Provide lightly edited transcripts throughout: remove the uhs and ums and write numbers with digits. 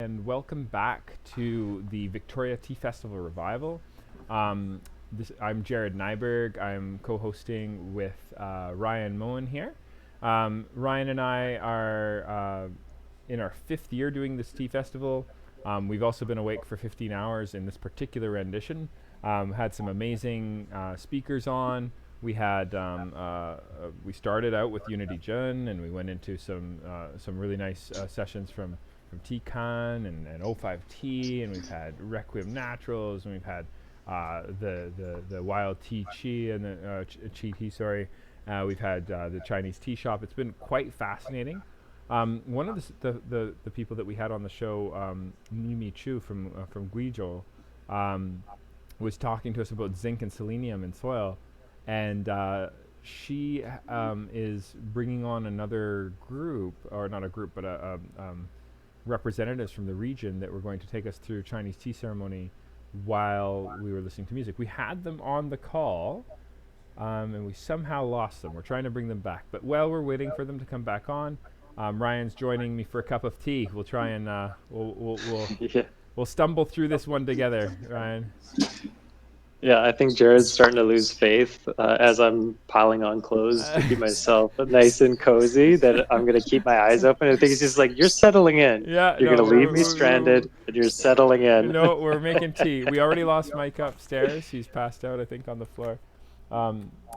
And welcome back to the Victoria Tea Festival Revival. I'm Jared Nyberg. I'm co-hosting with Ryan Moen here. Ryan and I are in our fifth year doing this tea festival. We've also been awake for 15 hours in this particular rendition. Had some amazing speakers on. We had we started out with Unity Jun, and we went into some really nice sessions from T-Con and O5T, and we've had Requiem Naturals, and we've had the Wild Tea Chi and the Chi Tea, sorry. We've had the Chinese tea shop. It's been quite fascinating. One of the people that we had on the show, Chiu from Guizhou, was talking to us about zinc and selenium in soil, and she is bringing on another group, or not a group, but representatives from the region that were going to take us through Chinese tea ceremony while we were listening to music. We had them on the call, and we somehow lost them. We're trying to bring them back, but while we're waiting for them to come back on, Ryan's joining me for a cup of tea. We'll try and we'll stumble through this one together, Ryan. Yeah, I think Jared's starting to lose faith as I'm piling on clothes to keep myself nice and cozy, that I'm going to keep my eyes open. I think he's just like, you're settling in. Yeah, You're going to leave me stranded, and you're settling in. No, we're making tea. We already lost Mike upstairs. He's passed out, I think, on the floor.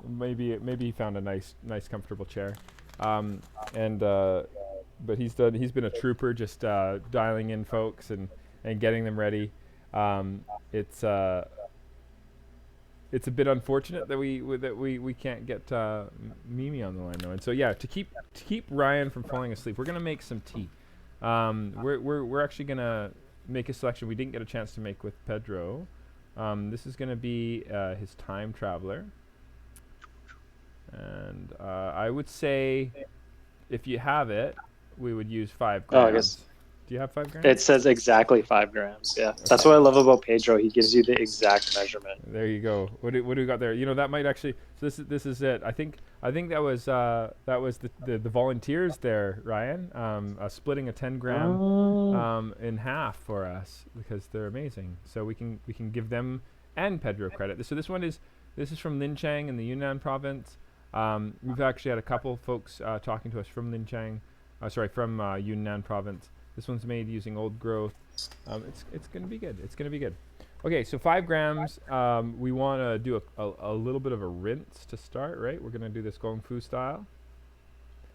Maybe he found a nice comfortable chair. But he's been a trooper, just dialing in folks and getting them ready. It's a bit unfortunate that we can't get Mimi on the line though, and so yeah, to keep Ryan from falling asleep, we're gonna make some tea. We're actually gonna make a selection we didn't get a chance to make with Pedro. This is gonna be his time traveler, and I would say if you have it, we would use 5 grams. Oh, I guess. Do you have 5 grams? It says exactly 5 grams. Yeah, okay. That's what I love about Pedro. He gives you the exact measurement. There you go. What do we got there? You know, that might actually. So this is it. I think that was the volunteers there, Ryan. Splitting a 10 gram in half for us because they're amazing. So we can give them and Pedro credit. So this is from Linchang in the Yunnan province. We've actually had a couple folks talking to us from Linchang, from Yunnan province. This one's made using old growth. It's going to be good. It's going to be good. Okay, so 5 grams. We want to do a little bit of a rinse to start, right? We're going to do this Gong Fu style.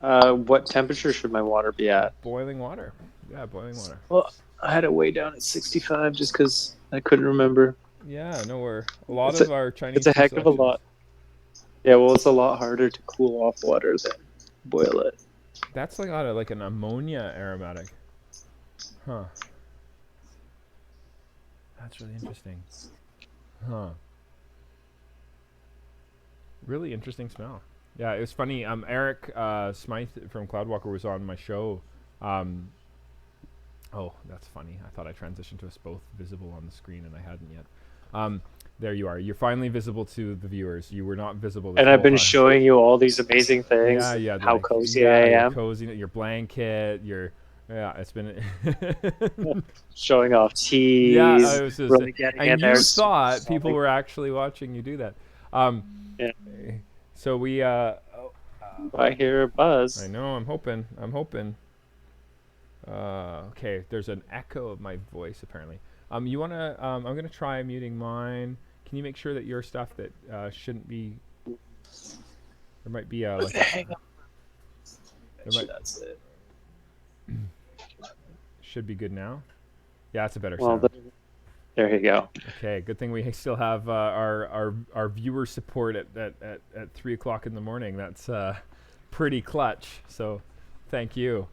What temperature should my water be at? Boiling water. Yeah, boiling water. Well, I had it way down at 65 just because I couldn't remember. Yeah, no, a lot of our Chinese. It's a heck of a lot. Yeah, well, it's a lot harder to cool off water than boil it. That's like an ammonia aromatic. Huh. That's really interesting. Huh. Really interesting smell. Yeah, it was funny. Eric Smythe from Cloudwalker was on my show. Oh, that's funny. I thought I transitioned to us both visible on the screen, and I hadn't yet. There you are. You're finally visible to the viewers. You were not visible. And I've been showing you all these amazing things. Yeah. How cozy I am. Cozy. Your blanket. Yeah, it's been showing off teas. Yeah, I was just really getting in there. And you thought people were actually watching you do that. Yeah. So we. I hear a buzz. I know. I'm hoping. Okay. There's an echo of my voice apparently. You wanna? I'm gonna try muting mine. Can you make sure that your stuff that shouldn't be? There might be a. Hang on. That's it. Should be good now. Yeah, it's a better sound. There you go. Okay, good thing we still have our viewer support at 3 o'clock in the morning. That's pretty clutch. So, thank you.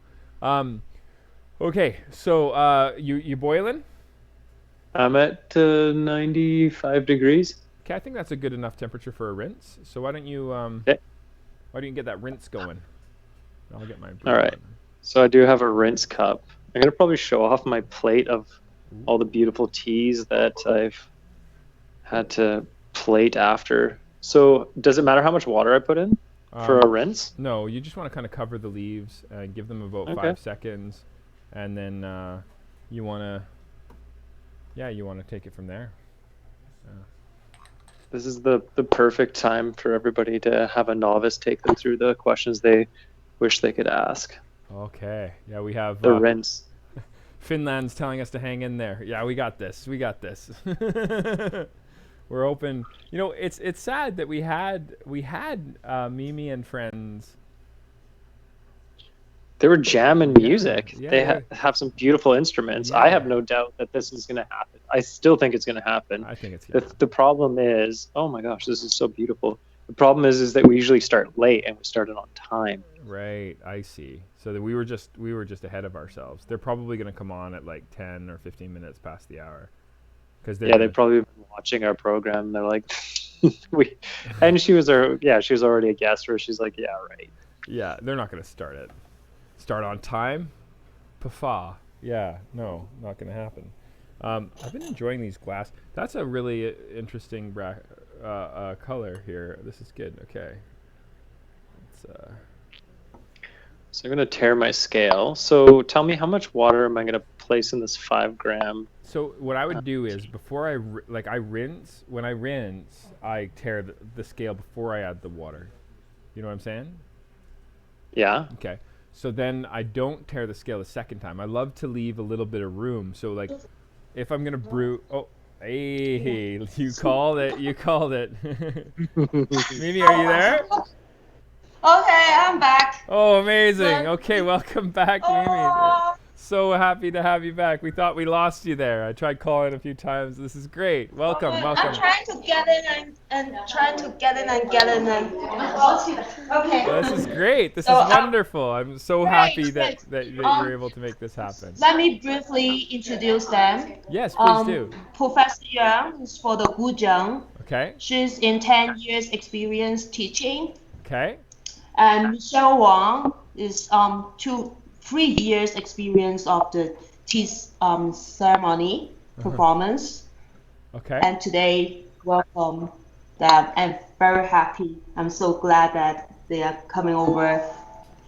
Okay, so you boiling? I'm at 95 degrees. Okay, I think that's a good enough temperature for a rinse. So why don't you get that rinse going? I'll get my. All right. So I do have a rinse cup. I'm going to probably show off my plate of all the beautiful teas that I've had to plate after. So does it matter how much water I put in for a rinse? No, you just want to kind of cover the leaves and give them about 5 seconds. And then you wanna, yeah, you wanna take it from there. This is the perfect time for everybody to have a novice take them through the questions they wish they could ask. Okay. Yeah, we have The rinse. Finland's telling us to hang in there. Yeah, we got this. We got this. We're open. You know, it's sad that we had Mimi and friends. They were jamming music. Yeah, They have some beautiful instruments. yeah. I have no doubt that this is going to happen. I still think it's going to happen. I think it's the problem is, oh my gosh, this is so beautiful. The problem is that we usually start late and we started on time. Right, I see. So that we were just ahead of ourselves. They're probably going to come on at like 10 or 15 minutes past the hour. They've probably been watching our program. They're like, and she was already a guest where she's like, yeah, right. Yeah, they're not going to start on time. Pafa. Yeah, no, not going to happen. I've been enjoying these glass. That's a really interesting color here. This is good. Okay. So I'm going to tear my scale. So tell me, how much water am I going to place in this 5 gram? So what I would do is before I rinse. When I rinse, I tear the scale before I add the water. You know what I'm saying? Yeah. Okay. So then I don't tear the scale the second time. I love to leave a little bit of room. So like, if I'm gonna brew, hey, you called it. You called it. Mimi, are you there? Okay, I'm back. Oh, amazing. Okay, welcome back, Mimi. So happy to have you back. We thought we lost you there. I tried calling a few times. This is great. Welcome. I'm trying to get in and trying to get in and get in and. Okay. Well, this is great. This is wonderful. I'm so happy that you're able to make this happen. Let me briefly introduce them. Yes, please do. Professor Yang is for the Guizhou. Okay. She's in 10 years experience teaching. Okay. And Michelle Wang is 3 years experience of the tea ceremony performance. Okay. And today, welcome them. I'm very happy. I'm so glad that they are coming over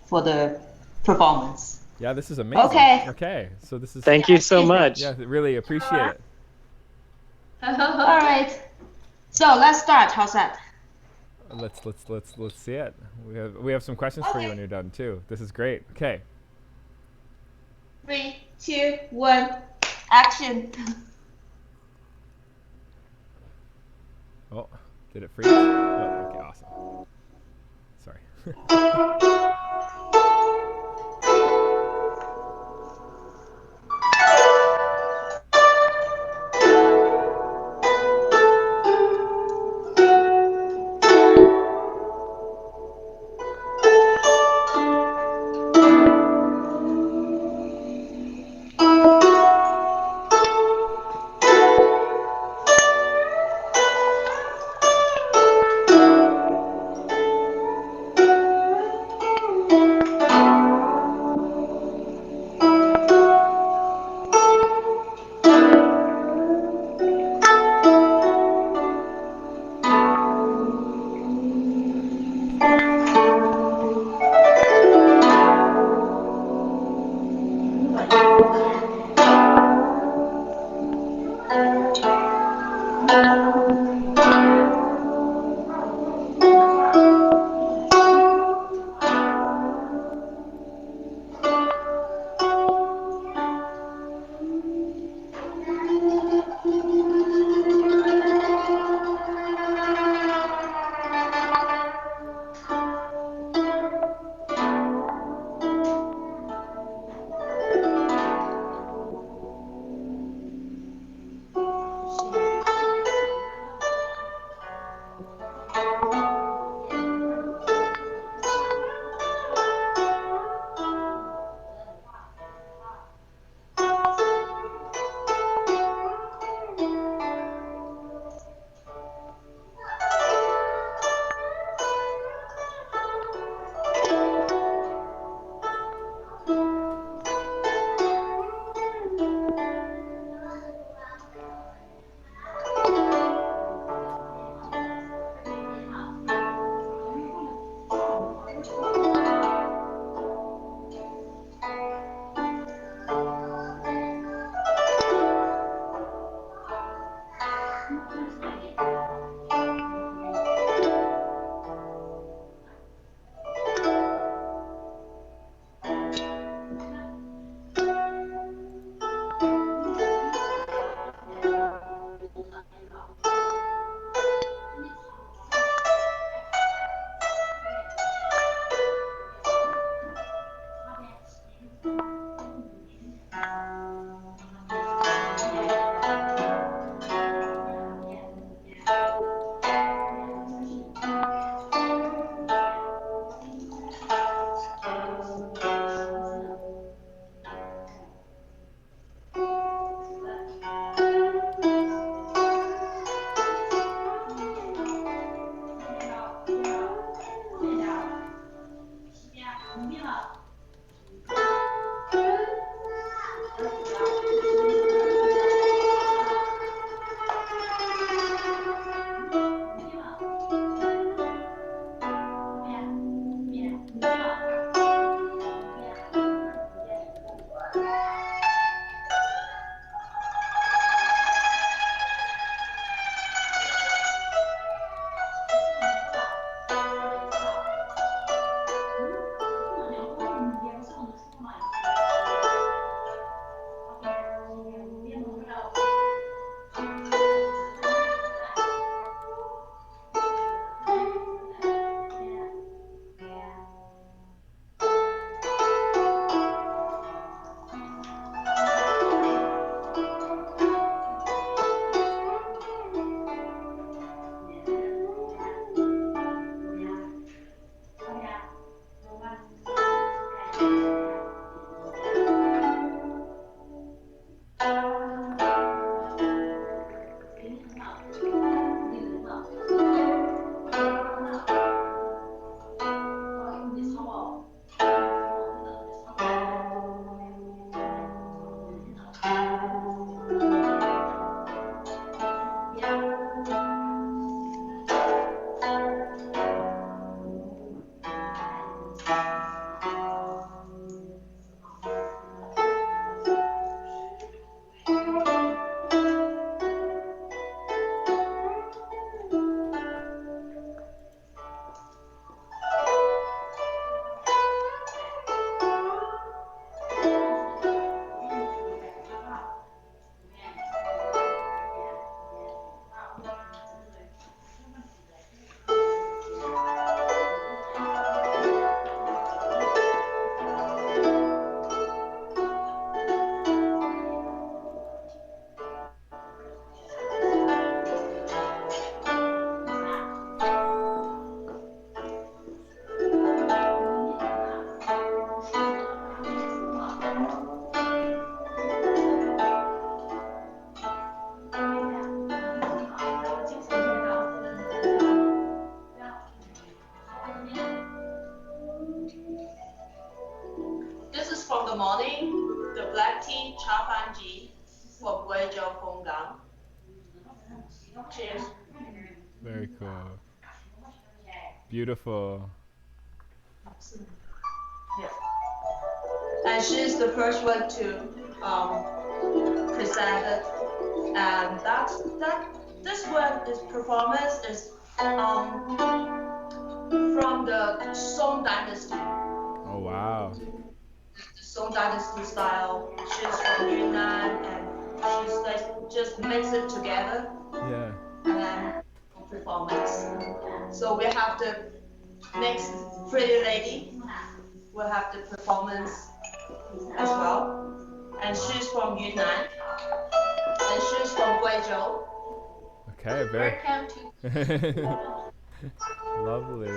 for the performance. Yeah, this is amazing. Okay. Okay. So this is. Thank you so much. Yeah, really appreciate it. All right. So let's start. How's that? Let's see it. We have some questions for you when you're done too. This is great. Okay. 3, 2, 1, action. Oh, did it freeze? Oh, okay, awesome. Sorry. the morning, the black tea cha fan ji for Guizhou Gonggang. Cheers. Very cool. Beautiful. Yeah. And she's the first one to present it. And this one is performance is from the Song Dynasty. Oh wow. The Song Dynasty style. She's from Yunnan and she's like just mix it together Yeah. and then performance. So we have the next pretty lady. We'll have the performance as well. And she's from Yunnan. And she's from Guizhou. Okay, very Welcome to lovely.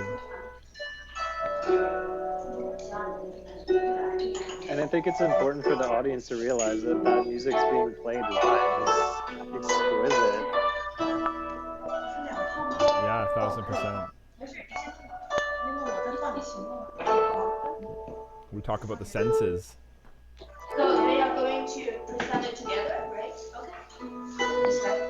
And I think it's important for the audience to realize that that music's being played live is exquisite. Yeah, 1000%. We talk about the senses. So we are going to present it together, right? Okay. This way.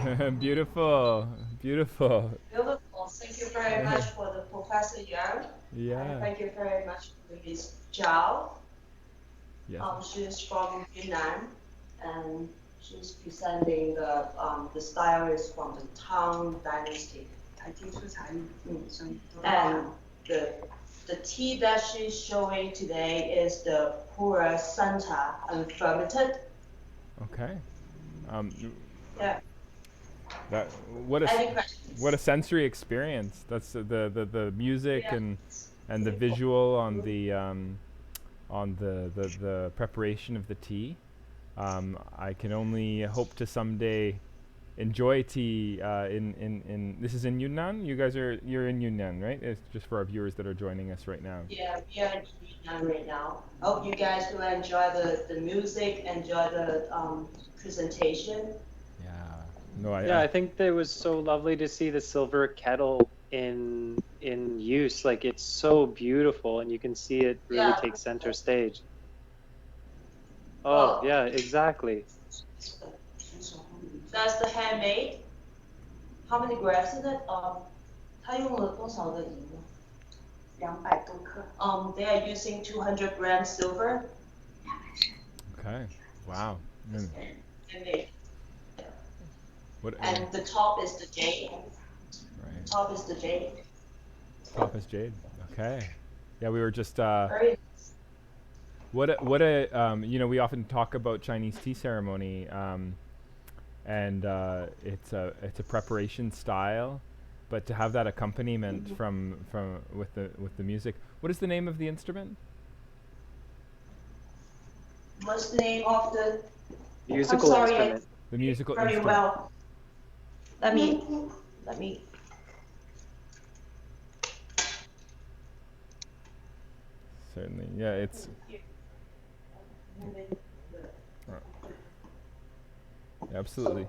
Beautiful, beautiful. Beautiful. Thank you very much for the Professor Yang. And Yeah. thank you very much to Miss Zhao. Yes. She's from Yunnan, and she's presenting the style is from the Tang Dynasty. And the tea that she's showing today is the Pura Santa unfermented. Okay. Um, Yeah. that Any questions? what a sensory experience. That's the music Yeah. and the visual on the preparation of the tea. I can only hope to someday enjoy tea in this is in Yunnan. You're in Yunnan, right? It's just for our viewers that are joining us right now. Yeah, we are in Yunnan right now. Hope you guys will enjoy the music, enjoy the presentation. Yeah. No, Yeah, I think that was so lovely to see the silver kettle in use. Like it's so beautiful, and you can see it really Yeah. take center stage. Oh, Well, yeah, exactly. that's the handmade. How many grams is it? 它用了多少的银呢？200多克。They are using 200 grams silver. Okay. Wow. Handmade. What? And the top is the jade. Right. Top is the jade. Top is jade. Okay. Yeah, we were just Very nice. what a we often talk about Chinese tea ceremony, and it's a preparation style, but to have that accompaniment from with the music. What is the name of the instrument? What's the name of the Musical sorry, instrument. The musical very instrument. well. Let me. Certainly. Yeah, it's absolutely.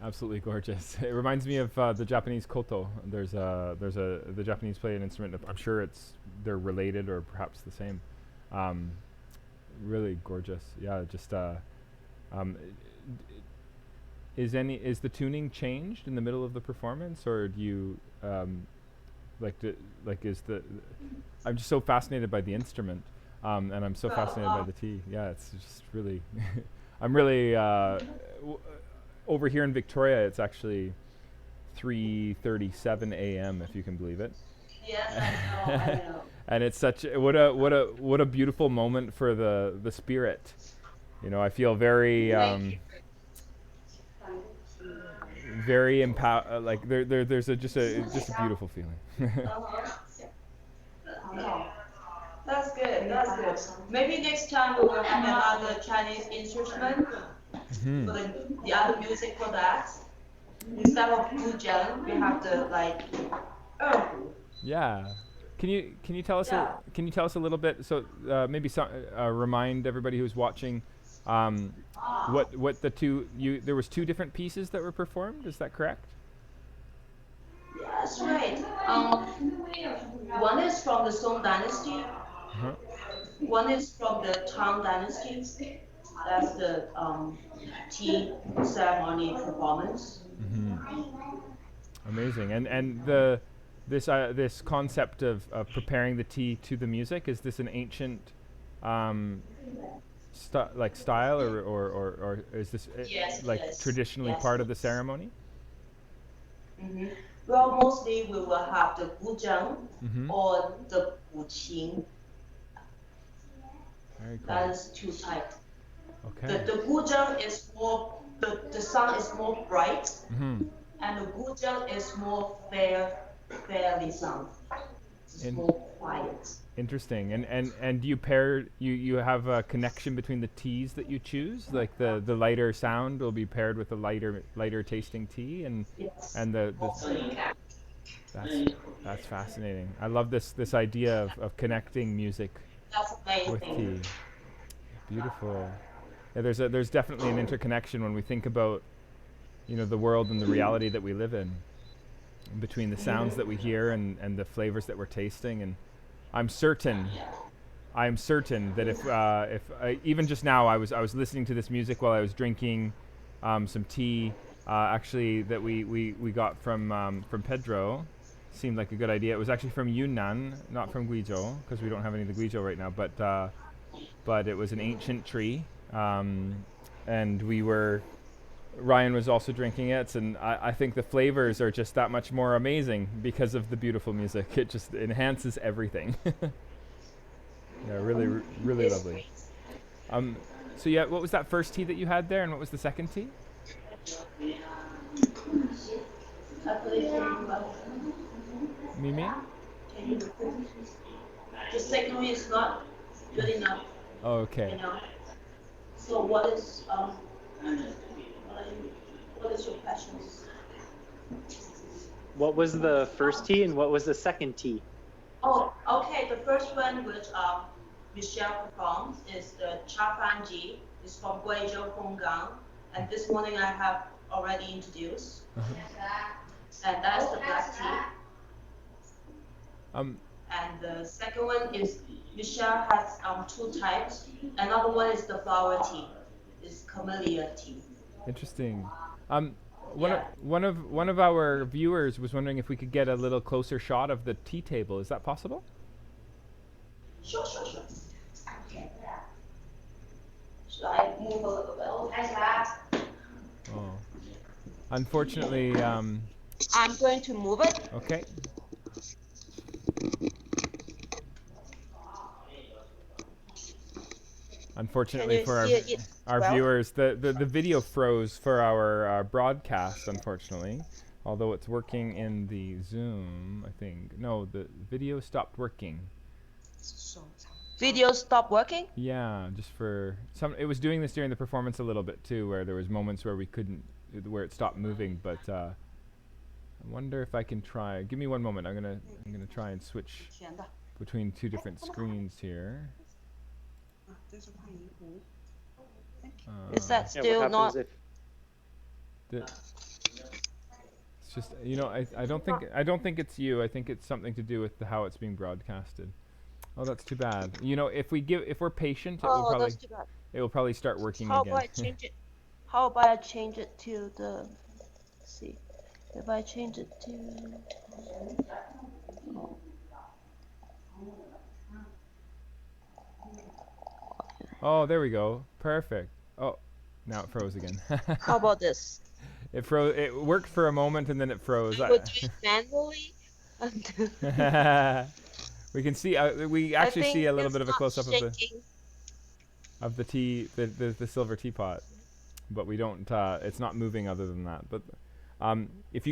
Absolutely gorgeous. It reminds me of the Japanese koto. The Japanese play an instrument. I'm sure they're related or perhaps the same. Really gorgeous. Yeah, just is the tuning changed in the middle of the performance, or do you I'm just so fascinated by the instrument, and I'm so fascinated by the tea. Yeah, it's just really I'm really over here in Victoria. It's actually 3:37 a.m. if you can believe it. Yes, I know. And it's such what a beautiful moment for the spirit. I feel very very like there's just a beautiful feeling. That's good. That's good. Maybe next time we will have another Chinese instrument for the other music for that. Instead of Guizhou, we have the Yeah. Can you tell us a little bit? So maybe remind everybody who's watching what there was two different pieces that were performed. Is that correct? That's right. One is from the Song Dynasty. Uh-huh. One is from the Tang Dynasty. That's the tea ceremony performance. Amazing. And this concept of preparing the tea to the music, is this an ancient style or is this traditionally part of the ceremony? Well, mostly we will have the Guizhou or the Buqing. Very cool. That is two types. Okay. The Guizhou is more, the sun is more bright, and the Guizhou is more fairly sun. It's more quiet. Interesting. And do you have a connection between the teas that you choose? Like the lighter sound will be paired with the lighter tasting tea, and Yes. and that's fascinating. I love this idea of connecting music That's with amazing. tea. Beautiful. Yeah, there's definitely an interconnection when we think about the world and the reality that we live in, between the sounds that we hear and the flavors that we're tasting. And I'm certain that if even just now I was listening to this music while I was drinking some tea actually that we got from Pedro. Seemed like a good idea. It was actually from Yunnan, not from Guizhou, because we don't have any of the Guizhou right now. But it was an ancient tree, and Ryan was also drinking it, and I think the flavors are just that much more amazing because of the beautiful music. It just enhances everything. Yeah, really It's lovely. great. So yeah, what was that first tea that you had there, and what was the second tea? I believe you, but Mimi? can you? The second one is not good enough, Oh, okay. you know. So what is your passion? What was the first tea and what was the second tea? Oh, okay. The first one which Michelle performed is the Cha Fan Ji. It's from Guizhou, Honggang. And this morning I have already introduced. And that's the black tea. Um, And the second one is Michelle has two types. Another one is the flower tea. It's camellia tea. Interesting. Um, Yeah. one of our viewers was wondering if we could get a little closer shot of the tea table. Is that possible? Sure. Should I move a little bit? Oh, unfortunately, I'm going to move it. okay. Unfortunately Can you for see it our well? viewers, the video froze for our broadcast, unfortunately. Although it's working in the Zoom, I think. No, the video stopped working. Video stop working? Yeah, just for some. It was doing this during the performance a little bit too, where there was moments where we couldn't, where it stopped moving. But I wonder if I can try. Give me one moment. I'm gonna try and switch between two different screens here. Is that Yeah, still what not? happens if It's just I don't think it's you. I think it's something to do with how it's being broadcasted. Oh, that's too bad. If we're patient, Oh, that's too bad. it will probably start working How again. about I change it? How about I change it to the? Let's see, if I change it to. Oh, there we go. Perfect. Oh, now it froze again. How about this? It froze. It worked for a moment and then it froze. I will do it manually. We can see. We I actually think see a little it's bit of a not close up shaking. of the tea, the silver teapot, but we don't. It's not moving other than that. But if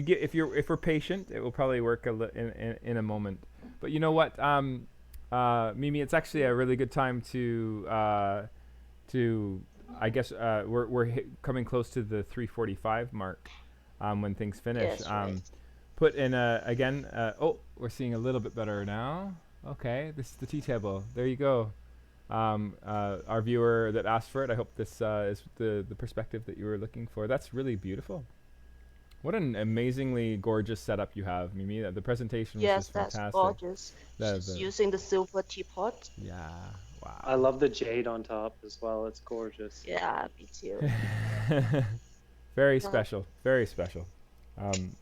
we're patient, it will probably work in a moment. But you know what, Mimi, it's actually a really good time to I guess we're coming close to the 3:45 mark when things finish. Yes, right. Put in again. Oh, we're seeing a little bit better now. Okay, this is the tea table. There you go. Our viewer that asked for it. I hope this is the perspective that you were looking for. That's really beautiful. What an amazingly gorgeous setup you have, Mimi. The presentation was Yes, just that's fantastic. gorgeous. The- She's the- using the silver teapot. Yeah. Wow. I love the jade on top as well. It's gorgeous. Yeah, me too. Very special. Very special.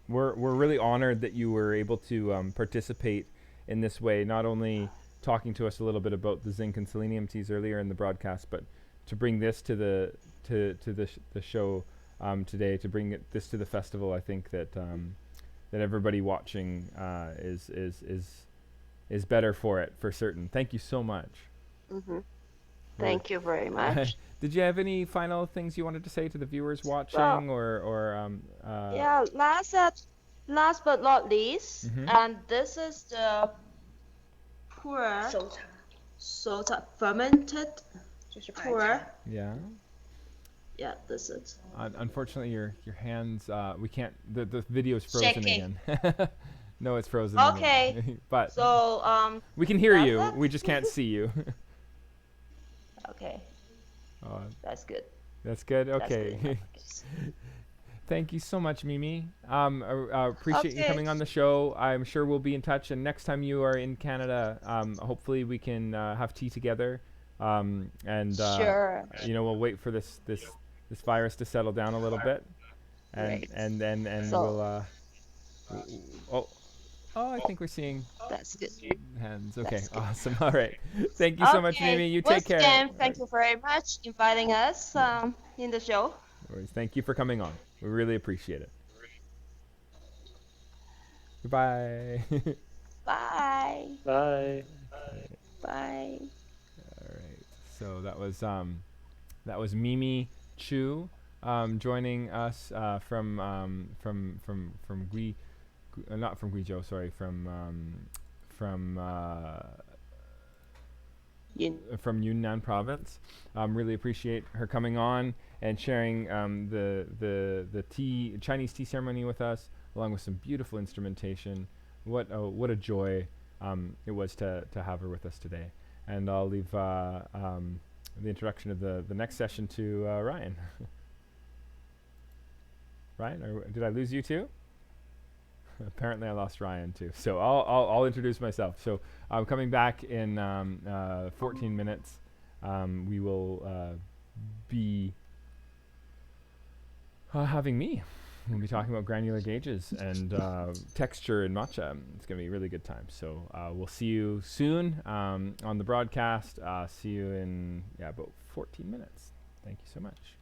We're really honored that you were able to participate in this way. Not only talking to us a little bit about the zinc and selenium teas earlier in the broadcast, but to bring this to the show today, to bring this to the festival. I think that that everybody watching is better for it for certain. Thank you so much. Mm-hmm. Thank you very much. Did you have any final things you wanted to say to the viewers watching, Well, yeah, last but not least, Mhm. and this is the puer soda fermented puer. Yeah. Yeah, this is. Unfortunately, your hands we can't. The video's frozen Shaking. again. No, it's frozen. Okay. Again. But So we can hear you. that's it. We just can't see you. Okay, Oh, that's good. that's good. That's good Okay. enough. Thank you so much, Mimi. Appreciate you Okay. coming on the show. I'm sure we'll be in touch. And next time you are in Canada, hopefully we can have tea together. And Sure. we'll wait for this virus to settle down a little bit. Great. and So we'll oh I think we're seeing that's good. hands. Okay, That's good. awesome. All right. Thank you so much, Okay. Mimi. You take Once care. again, thank you very much inviting us in the show. No worries. Thank you for coming on. We really appreciate it. Goodbye. Bye. Bye. Bye. All right. So that was Mimi Chiu joining us from not from Guizhou, sorry, from Yin. from Yunnan province. Really appreciate her coming on and sharing the Chinese tea ceremony with us, along with some beautiful instrumentation. What a joy it was to have her with us today. And I'll leave the introduction of the next session to Ryan. Ryan, or did I lose you too? Apparently I lost Ryan too. So I'll introduce myself. So I'm coming back in 14 minutes. We will be having me. We'll be talking about granular gauges and texture in matcha. It's going to be a really good time. So we'll see you soon on the broadcast. See you in about 14 minutes. Thank you so much.